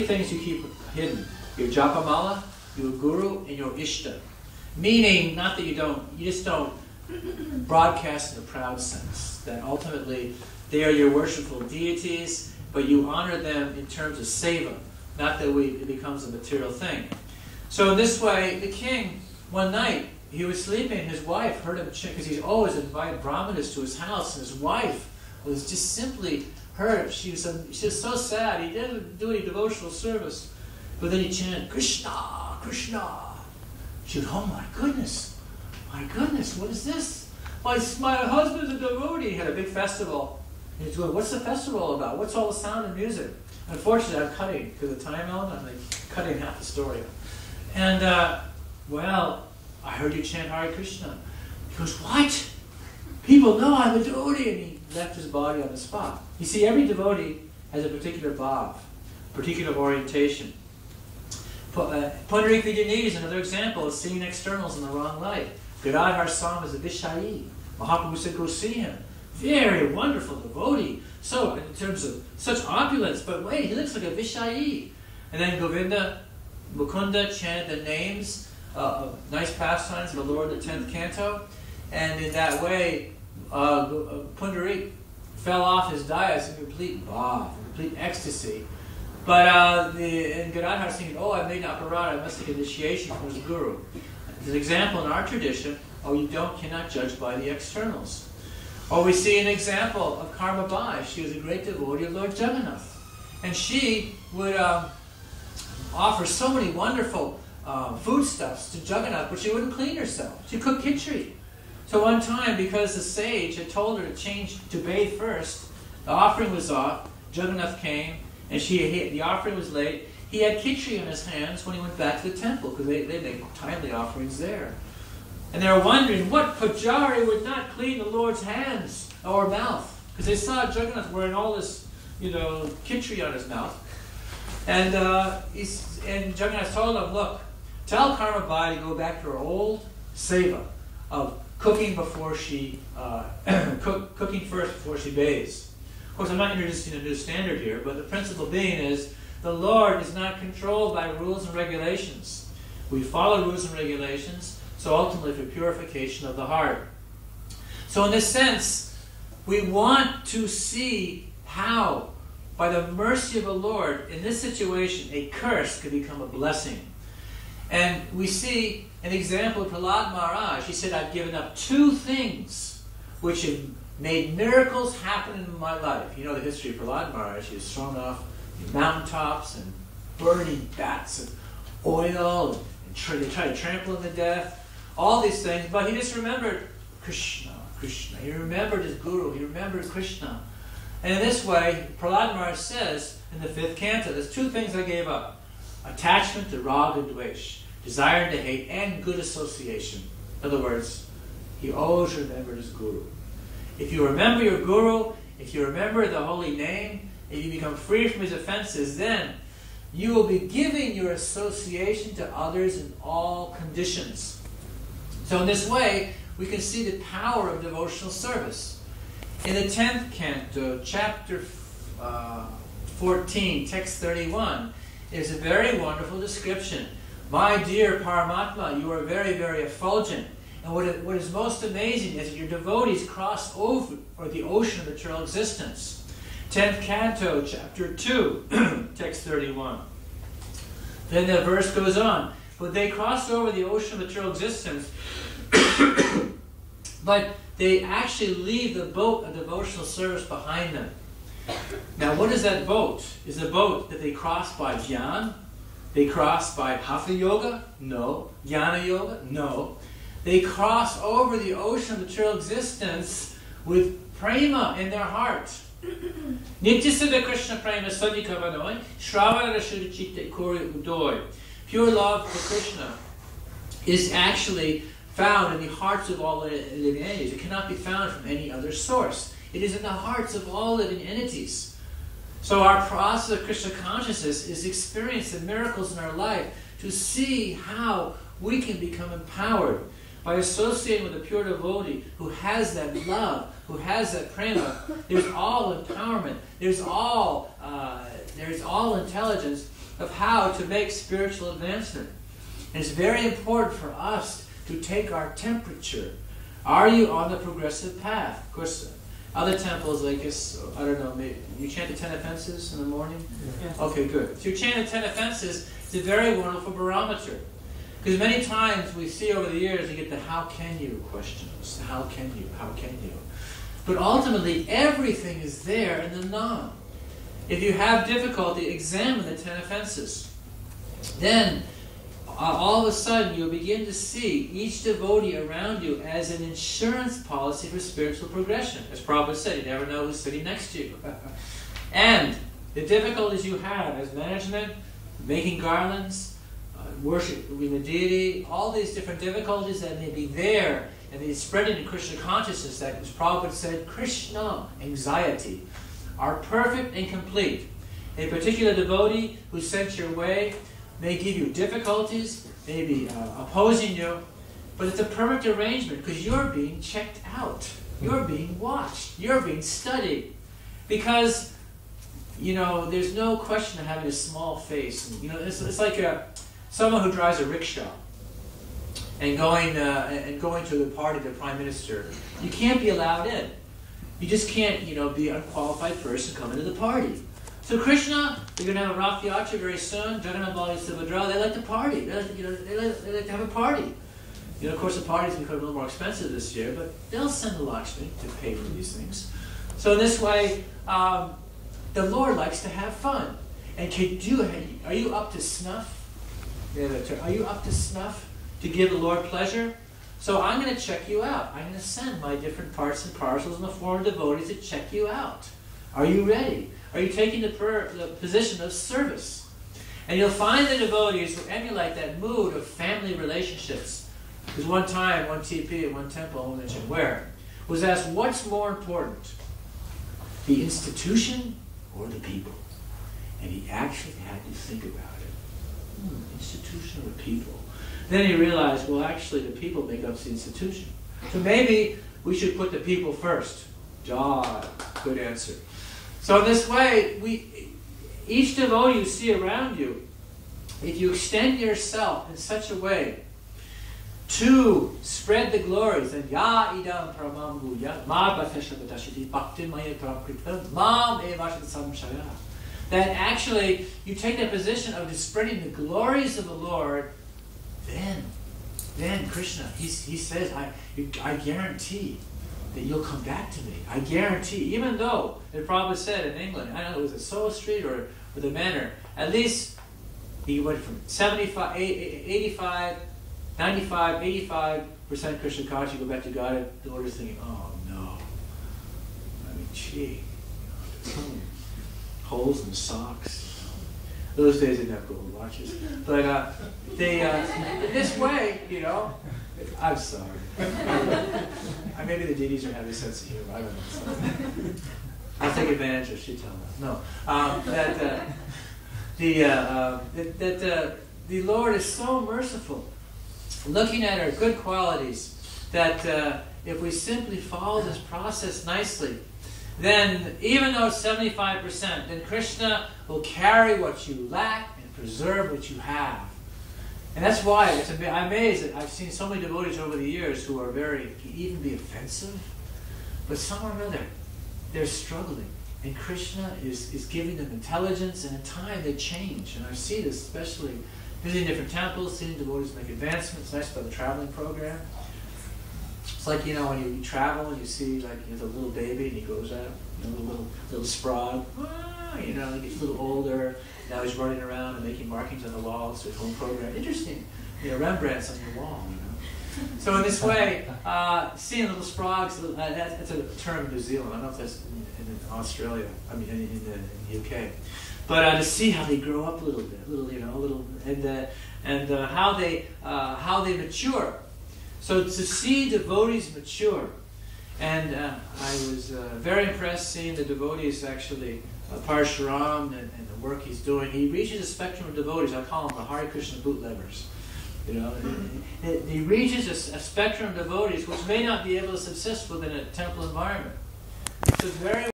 things you keep hidden: your japamala, your guru, and your ishta. Meaning, not that you just don't broadcast in a proud sense, that ultimately they are your worshipful deities, but you honor them in terms of seva, not that it becomes a material thing. So in this way, the king, one night, he was sleeping, his wife heard him chant, because he's always invited brahmanas to his house, and his wife was just simply hurt. She was so sad. He didn't do any devotional service, but then he chanted, Krishna, Krishna. She would, oh my goodness, what is this? My husband's a devotee. He had a big festival. And he's going, what's the festival all about? What's all the sound and music? Unfortunately, I'm cutting, because of the time element, I'm cutting half the story. And, well, I heard you chant Hare Krishna. He goes, what? People know I'm a devotee. And he left his body on the spot. You see, every devotee has a particular bhav, particular orientation. Pundarik Vidyanidhi is another example of seeing externals in the wrong light. Gadadhar saw him as a Vishayi. Mahaprabhu said, go see him. Very wonderful devotee. So, in terms of such opulence, but wait, he looks like a Vishayi. And then Govinda, Mukunda chanted the names of nice pastimes of the Lord, the 10th canto. And in that way, Pundarik fell off his dais in complete bhav, complete ecstasy. But and Gadadhar thinking, oh, I made an aparada, I must take initiation from his guru. As an example in our tradition, you cannot judge by the externals. Or we see an example of Karma Bai. She was a great devotee of Lord Jagannath. And she would offer so many wonderful foodstuffs to Jagannath, but she wouldn't clean herself. She cooked khichdi. So one time, because the sage had told her to bathe first, the offering was off, Jagannath came, and the offering was late. He had khichdi in his hands when he went back to the temple, because they make timely offerings there. And they were wondering, what pujari would not clean the Lord's hands or mouth? Because they saw Jagannath wearing all this, khichdi on his mouth. And Jagannath told him, look, tell Karma Bai to go back to her old seva of cooking before she cooking first before she bathes. Of course, I'm not introducing a new standard here, but the principle being is the Lord is not controlled by rules and regulations. We follow rules and regulations, so ultimately for purification of the heart. So in this sense, we want to see how, by the mercy of the Lord, in this situation, a curse could become a blessing. And we see an example of Prahlad Maharaj. He said, I've given up 2 things which have made miracles happen in my life. You know the history of Prahlad Maharaj. He was thrown off mountaintops and burning vats of oil, and they tried to trample him to death. All these things, but he just remembered Krishna, Krishna. He remembered his guru. He remembered Krishna. And in this way, Prahlad Maharaj says in the 5th canto, there's 2 things I gave up. Attachment to raga and dvesh, desire to hate, and good association. In other words, he always remembered his guru. If you remember your guru, if you remember the holy name, if you become free from his offenses, then you will be giving your association to others in all conditions. So in this way, we can see the power of devotional service. In the 10th canto, chapter 14, text 31, is a very wonderful description. My dear Paramatma, you are very, very effulgent. And what is most amazing is that your devotees cross over the ocean of material existence. 10th canto, chapter 2, text 31. Then the verse goes on. But they crossed over the ocean of material existence, but they actually leave the boat of devotional service behind them. Now, what is that boat? Is the boat that they cross by Jnana? They cross by Hatha Yoga? No. Jnana Yoga? No. They cross over the ocean of material existence with prema in their heart. Nityasiddha Krishna prema sadhikavanoi, shravana shuddhichitte kori udoi. Pure love for Krishna is actually found in the hearts of all living entities. It cannot be found from any other source. It is in the hearts of all living entities. So our process of Krishna consciousness is experiencing miracles in our life to see how we can become empowered by associating with a pure devotee who has that love, who has that prema. There's all empowerment. There's all intelligence of how to make spiritual advancement. And it's very important for us to take our temperature. Are you on the progressive path? Of course, other temples, I guess, I don't know, maybe you chant the 10 offenses in the morning? Yeah. Okay, good. If you chant the 10 offenses, it's a very wonderful barometer. Because many times we see over the years, you get the how can you questions. How can you? How can you? But ultimately, everything is there in the Nam. If you have difficulty, examine the 10 offenses. Then, all of a sudden, you'll begin to see each devotee around you as an insurance policy for spiritual progression. As Prabhupada said, you never know who's sitting next to you. And the difficulties you have as management, making garlands, worshiping the deity, all these different difficulties that may be there, and they spread into Krishna consciousness, that as Prabhupada said, Krishna anxiety, are perfect and complete. A particular devotee who's sent your way may give you difficulties, may be opposing you, but it's a perfect arrangement because you're being checked out. You're being watched. You're being studied. Because, there's no question of having a small face. And, it's like someone who drives a rickshaw and going to the party of the Prime Minister. You can't be allowed in. You just can't, be an unqualified person coming to the party. So Krishna, we're going to have a Rath Yatra very soon. Jagannath Baladev Subhadra, they like to party. They like to have a party. Of course, the party's become a little more expensive this year, but they'll send the Lakshmi to pay for these things. So in this way, the Lord likes to have fun. And are you up to snuff? Are you up to snuff to give the Lord pleasure? So I'm going to check you out. I'm going to send my different parts and parcels in the form of devotees to check you out. Are you ready? Are you taking the position of service? And you'll find the devotees who emulate that mood of family relationships. Because one time, one TP at one temple, I won't mention where, was asked, what's more important? The institution or the people? And he actually had to think about it. Institution or people? Then he realized, well, actually, the people make up the institution. So maybe we should put the people first. Good answer. So in this way, each devotee you see around you, if you extend yourself in such a way to spread the glories, and ya idam paramam guya, ma bhatashatashiti bhakti maya paramkritam, mam evashata samshaya, that actually you take that position of just spreading the glories of the Lord, then Krishna, he says, I guarantee that you'll come back to me. I guarantee, even though the Prabhupada said in England, I don't know, was it Soho Street or the Manor, at least he went from 75, 85, 95, 85% Krishna conscious, go back to God, the Lord is thinking, oh no. There's so many holes in socks. Those days they didn't have gold watches. But in this way, I'm sorry. Maybe the deities are having a sense of humor. I don't know. I'll take advantage of she tell them. No. The Lord is so merciful, looking at our good qualities, that if we simply follow this process nicely, then even though it's 75%, then Krishna will carry what you lack and preserve what you have. And that's why I'm amazed that I've seen so many devotees over the years who are even be offensive, but somehow or another, they're struggling. And Krishna is giving them intelligence, and in time they change. And I see this especially visiting different temples, seeing devotees make advancements. Nice about the traveling program. It's like, when you travel and you see the little baby and he grows up, little sprog, he gets a little older. Now he's running around and making markings on the walls with home program. Interesting, Rembrandt's on your wall, So in this way, seeing little sprogs, that's a term in New Zealand. I don't know if that's in Australia, in the UK. But to see how they grow up a little bit, and how they mature. So to see devotees mature, and I was very impressed seeing the devotees actually, Parshuram and the work he's doing. He reaches a spectrum of devotees. I call them the Hare Krishna bootleggers. He reaches a spectrum of devotees which may not be able to subsist within a temple environment. It's a very